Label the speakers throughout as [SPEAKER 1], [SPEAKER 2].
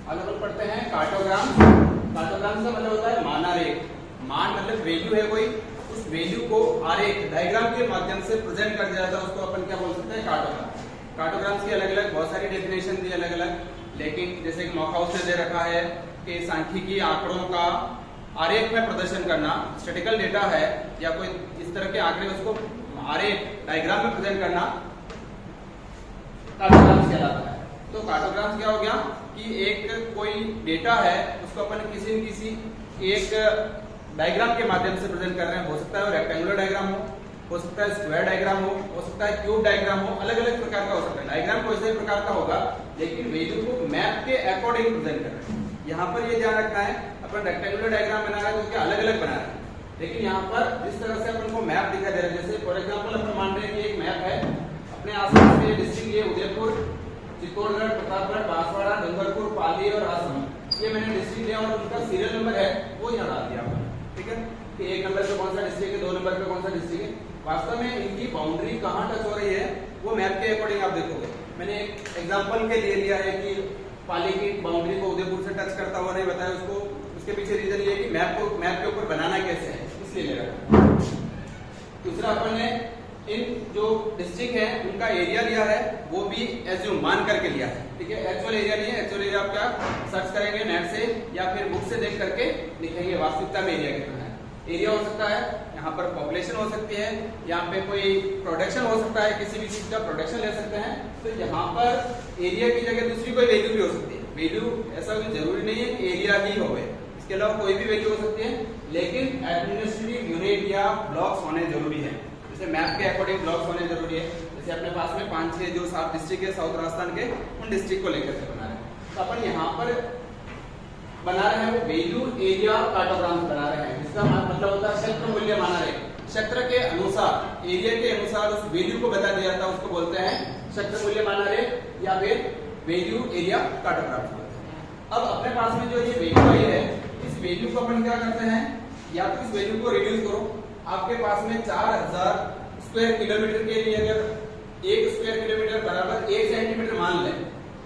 [SPEAKER 1] आज अपन पढ़ते हैं कार्टोग्राम। कार्टोग्राम का मतलब होता है मानारेख। मान मतलब वैल्यू है कोई, उस वैल्यू को आरेख डायग्राम के माध्यम से प्रेजेंट कर दिया जाता है, उसको अपन क्या बोल सकते हैं, कार्टोग्राम। कार्टोग्राम्स की अलग अलग बहुत सारी डेफिनेशन दी अलग अलग, लेकिन जैसे मॉकहाउस ने दे रखा है कि सांख्यिकी आंकड़ों का आरेख में प्रदर्शन करना, स्टैटिकल डेटा है या कोई इस तरह के आंकड़े उसको आरेख डायग्राम में प्रेजेंट करना कार्टोग्राम्स कहलाता है। तो कार्टोग्राम्स क्या हो गया कि एक कोई डेटा है उसको अपन किसी न किसी एक डायग्राम के माध्यम से प्रेजेंट कर रहे हैं। हो सकता है रेक्टेंगुलर डायग्राम हो सकता है स्क्वायर डायग्राम हो सकता है क्यूब डायग्राम हो, अलग अलग प्रकार का हो सकता है। डायग्राम कोई से प्रकार का होगा, लेकिन वैल्यू को मैप के अकॉर्डिंग प्रेजेंट कर रहे हैं। यहाँ पर ये ध्यान रखना है, अपन रेक्टेंगुलर डायग्राम बना रहे हैं तो क्या अलग अलग बना रहे हैं, लेकिन यहाँ पर जिस तरह से अपन को मैप दिखाई दे रहा है, जैसे फॉर एग्जाम्पल अपन मान रहे हैं कि एक मैप है, अपने आसपास के डिस्ट्रिक्ट ये उदयपुर, चित्तौड़गढ़, प्रतापगढ़, बांसवाड़ा, डूंगरपुर, पाली और राजसमंद, ये मैंने डिस्ट्रिक्ट लिया और उनका सीरियल नंबर है वो यहाँ डाल दिया। ठीक है कि एक नंबर पे कौन सा डिस्ट्रिक्ट है, 2 नंबर पे कौन सा डिस्ट्रिक्ट है। वास्तव में इनकी बाउंड्री कहाँ टच हो रही है वो मैप के अकॉर्डिंग आप देखोगे। मैंने एक एग्जांपल के लिए लिया है कि पाली की बाउंड्री को उदयपुर से टच करता हुआ नहीं बताया उसको, उसके पीछे रीजन ये है कि मैप के ऊपर बनाना कैसे है, इसलिए ले रखा। दूसरा अपन ने इन जो डिस्ट्रिक्ट है उनका एरिया लिया है, वो भी एज्यूम मान करके लिया है। ठीक है, एक्चुअल एरिया नहीं है, एक्चुअल एरिया आप क्या सर्च करेंगे नेट से या फिर बुक से देख करके लिखेंगे वास्तविकता में एरिया कितना है। एरिया हो सकता है, यहाँ पर पॉपुलेशन हो सकती है, यहाँ पे कोई प्रोडक्शन हो सकता है, किसी भी चीज का प्रोडक्शन ले सकते हैं। तो यहाँ पर एरिया की जगह दूसरी कोई वैल्यू भी हो सकती है। वैल्यू ऐसा कोई जरूरी नहीं है कि एरिया ही हो, इसके अलावा कोई भी वैल्यू हो सकती है, लेकिन एडमिनिस्ट्रेटिव यूनिट या ब्लॉक्स होने जरूरी है। जैसे मैप के अकॉर्डिंग ब्लॉक्स होने जरूरी है। जैसे अपने पास में 5-6 जो 7 डिस्ट्रिक्ट है साउथ राजस्थान के, उन डिस्ट्रिक्ट को लेकर के बना रहे हैं। तो अपन यहाँ पर बना रहे हैं वो वैल्यू एरिया कार्टोग्राम बना रहे हैं, जिसका मतलब होता है क्षेत्र मूल्य माना रहे। क्षेत्र के अनुसार, एरिया के अनुसार उस वैल्यू को बता दिया जाता है, उसको बोलते हैं क्षेत्र मूल्य माना रहे या फिर वैल्यू एरिया कार्टोग्राम बोलते हैं। अब अपने पास में जो ये वैल्यू आई है, इस वैल्यू को अपन क्या करते हैं, या तो इस वैल्यू को रिड्यूस करो। आपके पास में 4000 स्क्वायर किलोमीटर के लिए अगर 1 स्क्वायर किलोमीटर बराबर 1 सेंटीमीटर मान लें,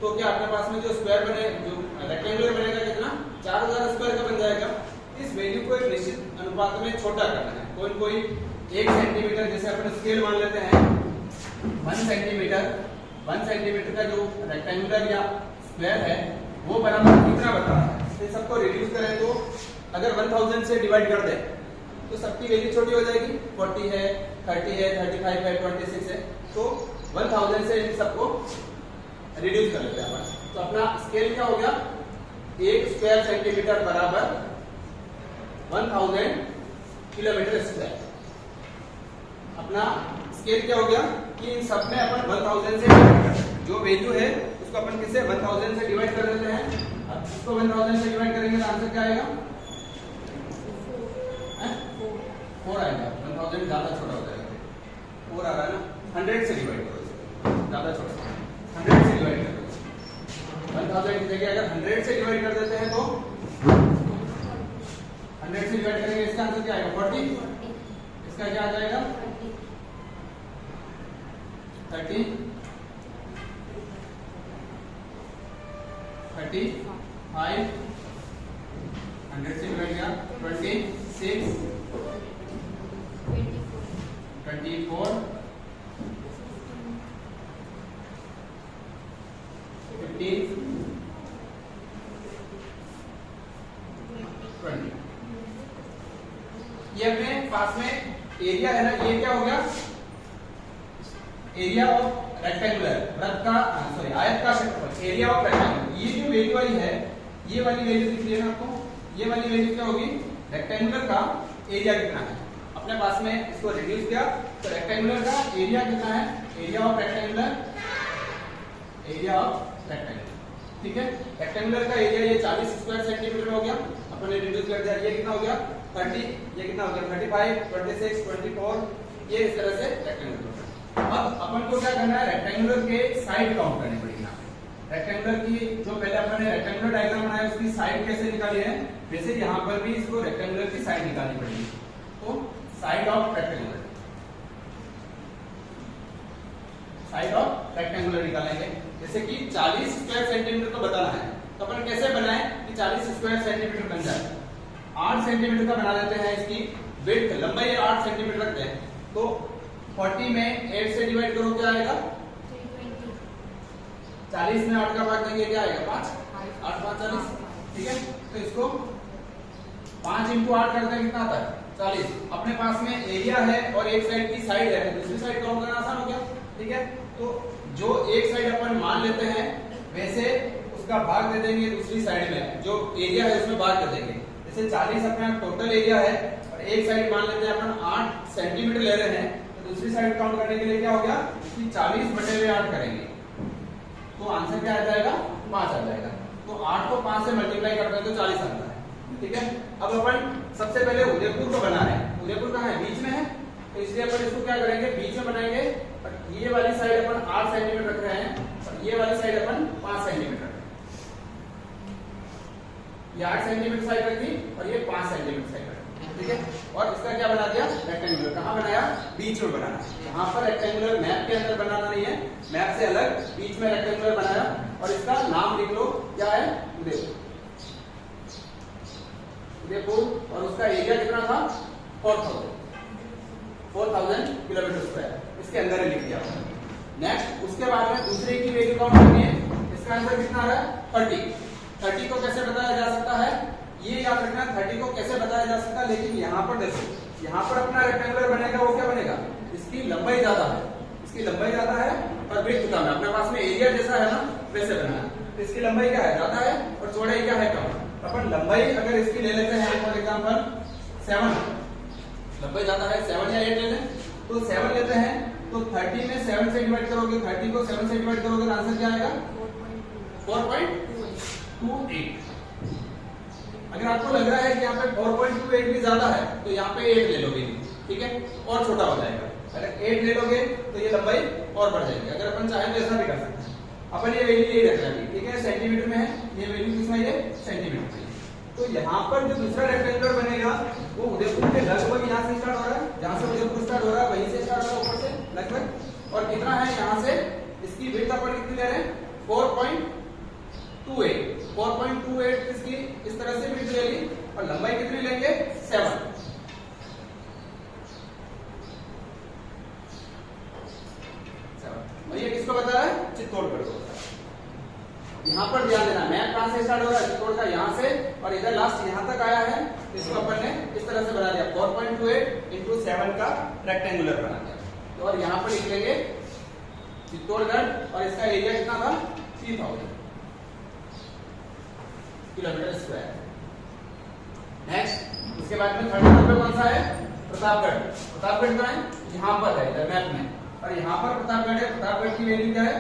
[SPEAKER 1] तो क्या आपके पास में जो स्क्वायर बने, जो रेक्टेंगुलर बनेगा कितना, 4000 स्क्वायर का बन जाएगा। इस वैल्यू को एक निश्चित अनुपात में छोटा करना है। कोई 1 सेंटीमीटर, जैसे अपन स्केल मान लेते हैं 1 सेंटीमीटर का जो रेक्टेंगुलर या स्क्वायर है वो बराबर कितना बता रहा है। तो सबको रिड्यूस करें तो अगर 1000 से डिवाइड कर दे तो सबकी वैल्यू छोटी हो जाएगी। 40 है, 30 है, 35 है, 26 है, तो 1000 से इन सबको रिड्यूस कर लेते हैं। तो अपना स्केल क्या हो गया, 1 स्क्वायर सेंटीमीटर बराबर 1000 किलोमीटर स्क्वायर। अपना स्केल क्या हो गया कि इन सब में अपन 1000 से डिवाइड करते हैं। जो वैल्यू है उसको अपन किससे 1000 से डिवाइड कर देते हैं। अब इसको 1000 से डिवाइड करेंगे तो आंसर क्या आएगा, 4 आएगा। 1000 ज्यादा छोटा हो जाएगा, 4 आ रहा है ना। 100 से डिवाइड करो, ज्यादा छोटा, 100 से डिवाइड करो। 1000 की जगह अगर 100 से डिवाइड कर देते हैं तो 100 से डिवाइड करेंगे, इसका आंसर क्या आएगा, 40। इसका क्या आ जाएगा 30, 35, 100 से डिवाइड किया 26, 24, 15, 20। ये अपने पास में एरिया है ना, ये क्या हो गया, एरिया ऑफ रेक्टेंगुलर, वृत्त का सॉरी आयत का क्षेत्रफल, एरिया ऑफ रेक्टेंगुलर। ये जो वैल्यू वाली है, ये वाली वैल्यू दिख रही है ना आपको, ये वाली वैल्यू क्या होगी, रेक्टेंगुलर का एरिया कितना है। अपने पास में इसको रिड्यूस किया तो रेक्टेंगुलर का एरिया कितना है, area of rectangular, area of rectangular. ठीक है, रेक्टेंगुलर का एरिया ये 40 स्क्वायर सेंटीमीटर हो गया, अपन ने रिड्यूस कर दिया। ये कितना हो गया 30, ये कितना हो गया 35, 26, 24, ये इस तरह से रेक्टेंगुलर। अब अपन को क्या करना है, रेक्टेंगुलर के साइड काउंट करनी पड़ेगी। रेक्टेंगुलर की जो पहले अपन ने रेक्टेंगुलर डायग्राम बनाया उसकी साइड कैसे निकाली है, वैसे यहाँ पर भी इसको रेक्टेंगुलर की साइड निकालनी पड़ेगी। तो side of rectangular, side of rectangular निकालेंगे। जैसे कि 40 स्क्वायर सेंटीमीटर को बताना है तो अपन कैसे बनाए कि 40 स्क्वायर सेंटीमीटर बन जाए। 8 सेंटीमीटर का बना देते हैं, इसकी विड्थ लंबाई 8 सेंटीमीटर रखते हैं। तो 40 में 8 से डिवाइड करो क्या आएगा 40 में 8 का भाग देंगे क्या आएगा 5, 8 5 40, ठीक है। तो इसको 5 इंटू 8 करते हैं कितना आता है 40। अपने पास में एरिया है और एक साइड की साइड है, दूसरी साइड काउंट करना आसान हो गया, ठीक है। तो जो एक साइड अपन मान लेते हैं वैसे उसका भाग दे देंगे दूसरी साइड में, जो एरिया है उसमें भाग दे देंगे। जैसे 40 अपना टोटल एरिया है और एक साइड मान लेते हैं अपन 8 सेंटीमीटर ले रहे हैं, तो दूसरी साइड काउंट करने के लिए क्या हो गया कि 40 बटे हुए 8 करेंगे, तो आंसर क्या आ जाएगा 5 आ जाएगा। तो 8 को 5 से मल्टीप्लाई करते हैं तो 40 आता है, ठीक है। अब अपन सबसे पहले उदयपुर को बना है, उदयपुर कहाँ है बीच में है, तो इसलिए अपन इसको क्या करेंगे बीच में बनाएंगे। और ये वाली साइड अपन 8 सेंटीमीटर रख रहे हैं और ये वाली साइड अपन 5 सेंटीमीटर, ये 8 सेंटीमीटर साइड रखी और ये 5 सेंटीमीटर साइड रखी, ठीक है। और इसका क्या बना दिया रेक्टेंगुलर, कहाँ बनाया बीच में बनाना। यहाँ पर रेक्टेंगुलर मैप के अंदर बनाना नहीं है, मैप से अलग बीच में रेक्टेंगुलर बनाया और इसका नाम लिख लो क्या है उदयपुर, उदयपुर। और उसका एरिया कितना था 4000 किलोमीटर स्क्वायर, इसके अंदर ही लिख दिया। नेक्स्ट उसके बाद में दूसरे की वैल्यू काउंट करनी है, इसका आंसर कितना आ रहा है 30 को कैसे बताया जा सकता है ये याद रखना, 30 को कैसे बताया जा सकता है। लेकिन यहाँ पर देखो, यहाँ पर अपना रेक्टेंगुलर बनेगा वो क्या बनेगा, इसकी लंबाई ज्यादा है, इसकी लंबाई ज्यादा है और विड्थ कम है। अपने पास में एरिया जैसा है ना वैसे बनाना, तो इसकी लंबाई क्या है ज्यादा है और चौड़ाई क्या है कम। अपन लंबाई अगर इसकी ले लेते हैं फॉर एग्जाम्पल 7, लंबाई ज्यादा है 7 या 8 ले लें, तो 7 लेते हैं तो 30 में 7 से डिवाइड करोगे, 30 को 7 से डिवाइड करोगे तो आंसर क्या आएगा 4.28। अगर आपको लग रहा है कि यहाँ पे 4.28 भी ज्यादा है तो यहाँ पे 8 ले लोगे, ठीक है, और छोटा हो जाएगा। अगर 8 ले लोगे तो ये लंबाई और बढ़ जाएगी। अगर अपन चाहें तो ऐसा भी कर सकते हैं। अपन ये वैल्यू यही रख रहे हैं, ठीक है, सेंटीमीटर में है, ये वैल्यू किसमें है सेंटीमीटर में। तो यहाँ पर जो दूसरा रेक्टेंगुलर बनेगा वो उदयपुर के लगभग यहाँ से स्टार्ट हो रहा है, जहाँ से उदयपुर स्टार्ट हो रहा है वहीं से स्टार्ट हो रहा है ऊपर से लगभग। और कितना है यहाँ से इसकी विड्थ अपन कितनी ले रहे हैं 4.28 इसकी इस तरह से विड्थ ले ली और लंबाई कितनी लेंगे 7। ये किसको बता रहा है चित्तौड़गढ़ को बता रहा है। यहाँ पर ध्यान देना मैप कहां से स्टार्ट हो रहा है चित्तौड़ का यहाँ से और इधर लास्ट यहाँ तक आया है, इसको अपन ने इस तरह से बना दिया 4.28 into 7 का रेक्टेंगुलर बना दिया। तो और यहाँ पर लिख लेंगे चित्तौड़गढ़ और इसका एरिया कितना था 3000 किलोमीटर स्क्वायर। नेक्स्ट उसके बाद में थर्ड नंबर कौन सा है प्रतापगढ़। प्रतापगढ़ कहाँ है यहाँ पर है इधर मैप में, और यहाँ पर प्रतापगढ़ है। प्रतापगढ़ की वैल्यू क्या है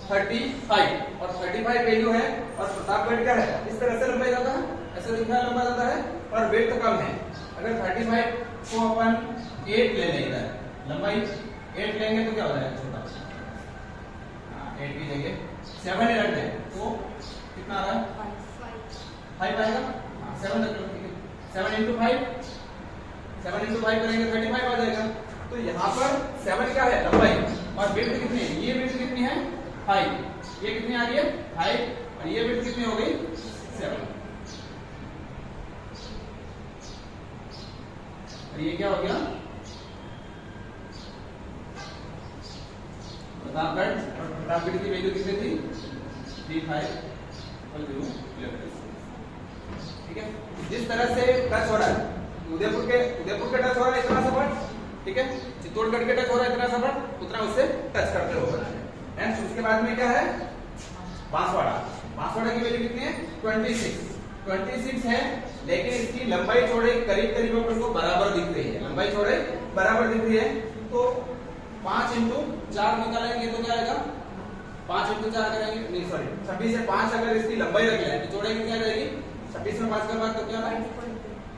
[SPEAKER 1] 35 और 35 वैल्यू है और प्रतापगढ़ क्या है इस तरह से लंबाई ज्यादा है, ऐसा दिख रहा है लंबा ज्यादा है और वेट कम है। अगर 35 को अपन 8 ले लें, इधर लंबाई 8 लेंगे तो क्या हो जाएगा छोटा 8 भी लेंगे 7 ही रख दें तो कितना आ रहा है 5 आएगा 7 रख लो, ठीक है 7 into 5 करेंगे 35 आ जाएगा। तो यहाँ पर 7 क्या है लंबाई और विड्थ कितनी है, ये विड्थ कितनी है 5, ये कितनी आ रही है 5 और ये विड्थ कितनी हो गई 7। और ये क्या हो गया प्रतापगढ़, और प्रतापगढ़ की वैल्यू कितनी थी 35 ठीक है। जिस तरह से टच हो रहा है उदयपुर के टच हो रहा है इतना सा फट, ठीक है, चित्तौड़गढ़ के टच हो रहा है इतना सा फट, उतना उससे टच करते हो बना है। एंड उसके बाद में क्या है बांसवाड़ा। बांसवाड़ा की वैल्यू कितनी है 26 है, लेकिन इसकी लंबाई चौड़ाई करीब करीब अपन को बराबर दिख रही है, लंबाई चौड़ाई बराबर दिख रही है। तो 5 into 4 निकालेंगे तो क्या आएगा 5 into 4 करेंगे, नहीं सॉरी 26 से 5 अगर इसकी लंबाई रख लें तो चौड़ाई कितनी आ जाएगी 26 में 5 का भाग तो क्या है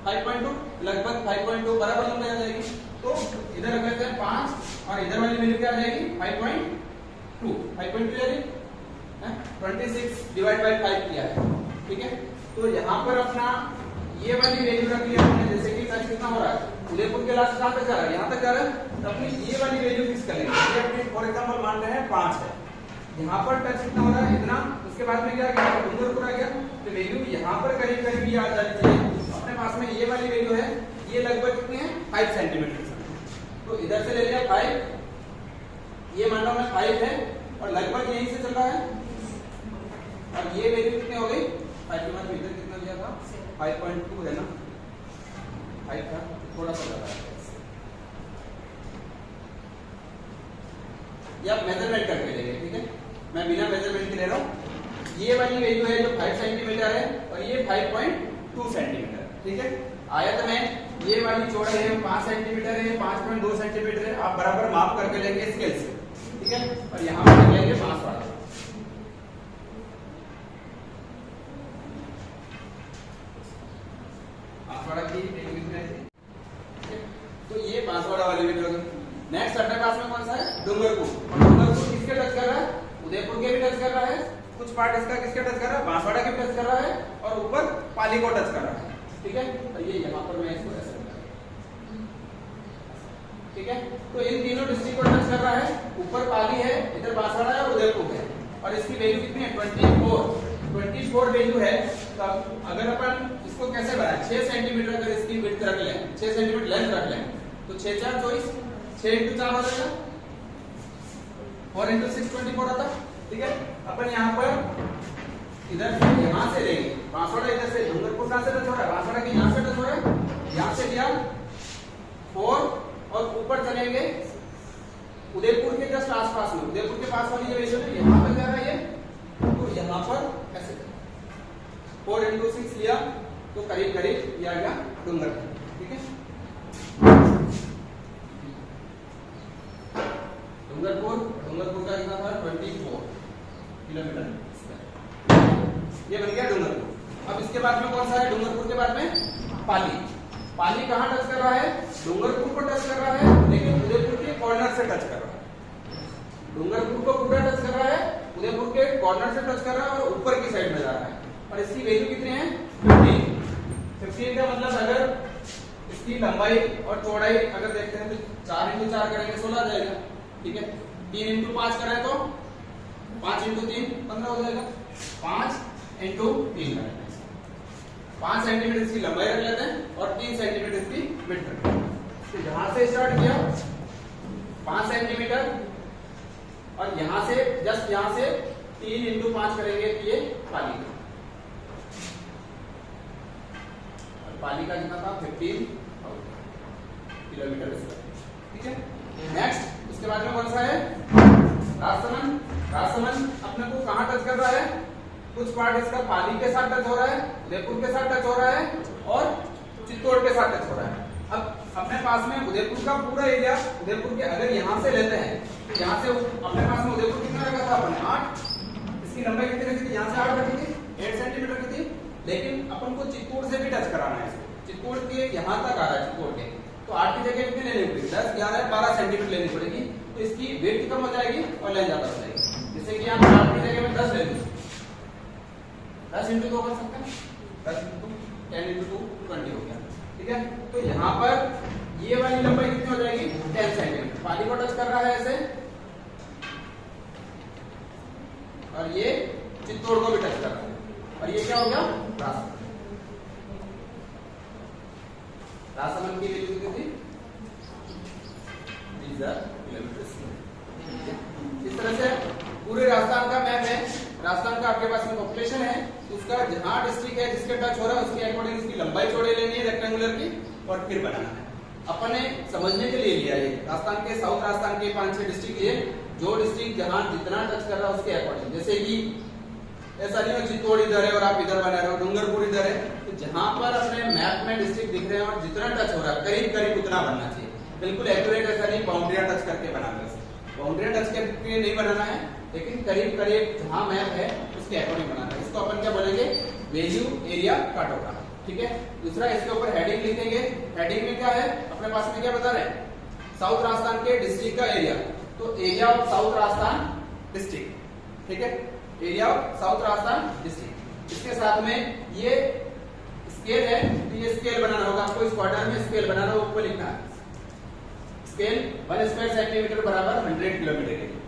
[SPEAKER 1] 5.2, लगभग 5.2 बराबर लंबाई आ जाएगी। तो इधर रख लेते हैं 5 और इधर वाली वैल्यू क्या आ जाएगी 5.2 जाएगी, 26 डिवाइड बाय 5 किया है, ठीक है। तो यहाँ पर अपना ये वाली वैल्यू रख लिया हमने, जैसे कि टच कितना हो रहा है उदयपुर के लास्ट कहाँ तक जा रहा है यहाँ तक जा रहा है, तो अपनी ये वाली वैल्यू फिक्स कर लेंगे। ये अपने फॉर एग्जांपल मान रहे हैं 5 है, यहाँ पर टच कितना हो रहा है इतना, उसके उसके बाद में क्या आ गया, डूंगरपुर आ गया। तो वैल्यू यहाँ पर करीब करीब ये आ जानी चाहिए। अपने पास में ये वाली वैल्यू है, ये लगभग कितनी है 5 सेंटीमीटर। तो इधर से ले लिया 5, ये मान लो मैं 5 है और लगभग यहीं से चल रहा है। और ये वैल्यू कितनी हो गई, 5 के बाद इधर कितना दिया था 5.2 है ना, 5 था, थोड़ा सा ज्यादा है। ये आप मेजरमेंट करके लेंगे, ठीक है, मैं बिना मेजरमेंट के ले रहा हूँ। ये वाली वैल्यू है जो 5 सेंटीमीटर है और ये 5.2 सेंटीमीटर, ठीक है। आयत में ये वाली चौड़ाई है 5 सेंटीमीटर है, 5.2 सेंटीमीटर है, आप बराबर माप करके लेंगे स्केल से, ठीक है। और यहाँ पर लेंगे बांसवाड़ा, बांसवाड़ा की तो ये बांसवाड़ा वाली वीडियो। नेक्स्ट अपने पास में कौन सा है, डूंगरपुर। डूंगरपुर किसके टच कर रहा है, उदयपुर के भी टच कर रहा है, कुछ पार्ट इसका किसके टच कर रहा है, बांसवाड़ा के टच कर रहा है और ऊपर पाली को टच कर रहा है, ठीक है। और ये यहाँ पर मैं इसको ऐसे रखता हूं, ठीक है। तो इन तीनों डिस्ट्रिक्ट को टच कर रहा है, ऊपर पाली है, इधर बांसवाड़ा है और उदयपुर है। और इसकी वैल्यू कितनी है 24 वैल्यू है। तो अगर अपन इसको कैसे बनाए, 6 सेंटीमीटर अगर इसकी विड्थ रख लें, 6 सेंटीमीटर लेंथ रख लें, तो 6 4 24, 6 × 4 हो जाएगा, 4 × 6 24 आता, ठीक है। अपन यहाँ पर इधर से यहाँ से लेंगे, बांसवाड़ा इधर से, डूंगरपुर कहाँ से टच हो रहा है, बांसवाड़ा के यहाँ से टच हो रहा है, यहाँ से लिया 4 और ऊपर चलेंगे उदयपुर के जस्ट आसपास में, उदयपुर के पास वाली जो वैल्यू है यहाँ पर जा रहा है, तो यहाँ पर ऐसे 4 × 6 लिया तो करीब करीब ये आ गया डूंगरपुर, ठीक है। डूंगरपुर का कितना था 24 किलोमीटर, ये बन गया डूंगरपुर। अब इसके बाद में कौन सा है, डूंगरपुर के बाद में पाली। पाली कहाँ टच कर रहा है, डूंगरपुर को टच कर रहा है, लेकिन उदयपुर के कॉर्नर से टच कर रहा है। डूंगरपुर को पूरा टच कर रहा है, उदयपुर के कॉर्नर से टच कर रहा है और ऊपर की साइड में जा रहा है। और इसकी वैल्यू कितनी है 15 का मतलब अगर इसकी लंबाई और चौड़ाई अगर देखते हैं तो 4 × 4 करेंगे 16 आ जाएगा, ठीक है। 3 × 5 करें तो 5 × 3 15 हो जाएगा, 5 × 3 करेंगे, 5 सेंटीमीटर इसकी लंबाई रख लेते हैं और 3 सेंटीमीटर इसकी विड्थ रखते हैं। तो यहां से स्टार्ट किया 5 सेंटीमीटर और यहां से जस्ट यहां से 3 × 5 करेंगे तो ये पाली का, और पाली का कितना था 15 किलोमीटर, ठीक है। नेक्स्ट उसके बाद में कौन सा है, राजसमंद। राजसमंद अपने को कहां टच कर रहा है, कुछ पार्ट इसका पाली के साथ टच हो रहा है, उदयपुर के साथ टच हो रहा है और चित्तौड़ के साथ टच हो रहा है। अब अपने पास में उदयपुर का पूरा एरिया, उदयपुर के अगर यहां से लेते हैं तो यहां से अपने पास में उदयपुर कितना रखा था अपने 8, इसकी लंबाई कितनी रखी थी, यहां से 8 रखी थी, 8 सेंटीमीटर की थी। लेकिन अपन को चित्तौड़ से भी टच कराना है इसको, चित्तौड़ के यहां तक आ रहा है चित्तौड़ के, तो 8 की जगह कितनी लेनी पड़ेगी 10 11 12 सेंटीमीटर लेनी पड़ेगी। तो इसकी वेट कम हो जाएगी और लेंथ ज्यादा हो जाएगी। जैसे कि आप 8 की जगह में 10 ले लो, 10 × 2 कर सकते हैं, 10 × 10 × 2 20 हो गया, ठीक है। तो यहाँ पर ये वाली लंबाई कितनी हो जाएगी 10 सेंटीमीटर, पाली को टच कर रहा है ऐसे और ये चित्तौड़ को भी टच कर रहा है, और ये क्या हो गया राजसमंद की वैल्यू कितनी थी 20,000 किलोमीटर। इस तरह से पूरे राजस्थान का मैप है, राजस्थान का आपके पास में पॉपुलेशन है, उसका जहां डिस्ट्रिक्ट है जिसके टच हो रहा है उसके अकॉर्डिंग इसकी लंबाई चौड़ाई लेनी है रेक्टेंगुलर की और फिर बनाना है। अपन ने समझने के लिए लिया है राजस्थान के, साउथ राजस्थान के 5-6 डिस्ट्रिक्ट लिए, जो डिस्ट्रिक्ट जहां जितना टच कर रहा है उसके अकॉर्डिंग। जैसे कि ऐसा नहीं हो चित्तौड़ इधर है और आप इधर बना रहे हो, डूंगरपुर इधर है, तो जहां पर अपने मैप में डिस्ट्रिक्ट दिख रहे हैं और जितना टच हो रहा है करीब करीब उतना बनना चाहिए। बिल्कुल एक्यूरेट ऐसा नहीं बाउंड्रियां टच करके बनाना है, बाउंड्रियां टच करके नहीं बनाना है, लेकिन करीब करीब जहां मैप है उसके अकॉर्डिंग बनाना है। इसको अपन क्या बोलेंगे वैल्यू एरिया कार्टोग्राफ, ठीक है। दूसरा इसके ऊपर हेडिंग लिखेंगे, हेडिंग में क्या है अपने पास में क्या बता रहे हैं साउथ राजस्थान के डिस्ट्रिक्ट का एरिया, तो area of south Rajasthan district, ठीक है, area of south Rajasthan district. इसके साथ में ये स्केल है, तो ये स्केल बनाना होगा आपको, इस क्वार्टर में स्केल बनाना होगा, ऊपर लिखना है स्केल 1 स्क्वायर सेंटीमीटर बराबर 100 किलोमीटर के लिए।